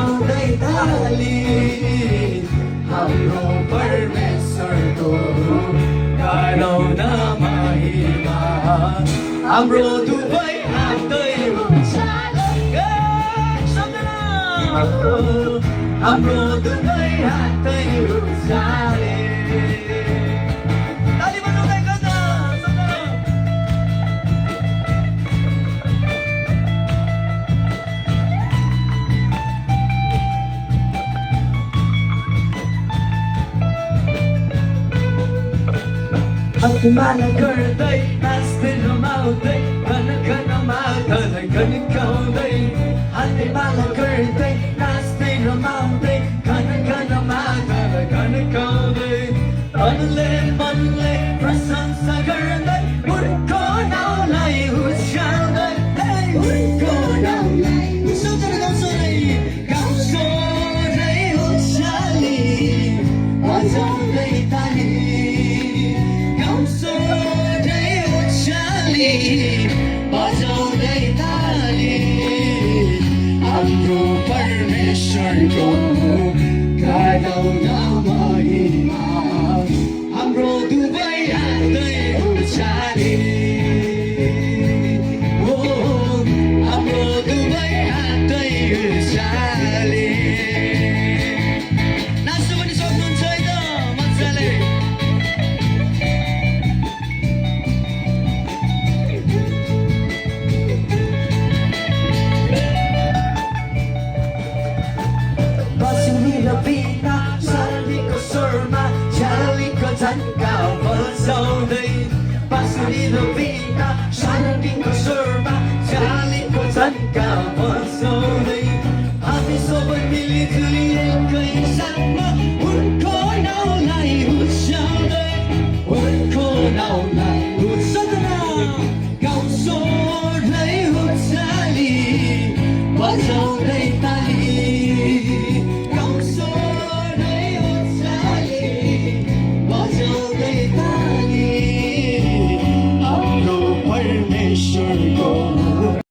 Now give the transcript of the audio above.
बचाउँदै थाली हाम्रो परमेश्वरको गरौँ न महिमा हाम्रो दुवै हातै हाम्रो दुवै हातै उचाले ताली बजाउँदै गर्दा हत्तुमाला गर्दै नाच्दै रमाउँदै घन घन माथालाई गन्काउँदै हत्तुमाला गर्दै नाच्दै रमाउँदै घन घन माथालाई गन्काउँदै मनले मनले प्रशंसा गर्दै उनको नाउँलाई उचाल्दै उनको नाउँलाई गाउँछौ रै उचाली बजाउँदै ताली बजाउँदै ताली हाम्रो परमेश्वरको गायौँ न महिमा हाम्रो दुवै हातै उचाले ओ हाम्रो दुवै हातै उचाले नाच्नु पनि सक्नुहुन्छ है त मजाले बिना सालीको स्वरमा झ्यालीको झन्का बजाउँदै बाँसुरी र बिना सालीको स्वरमा झ्यालीको झन्का बजाउँदै हामी सबै मिलिजुली एकै साथमा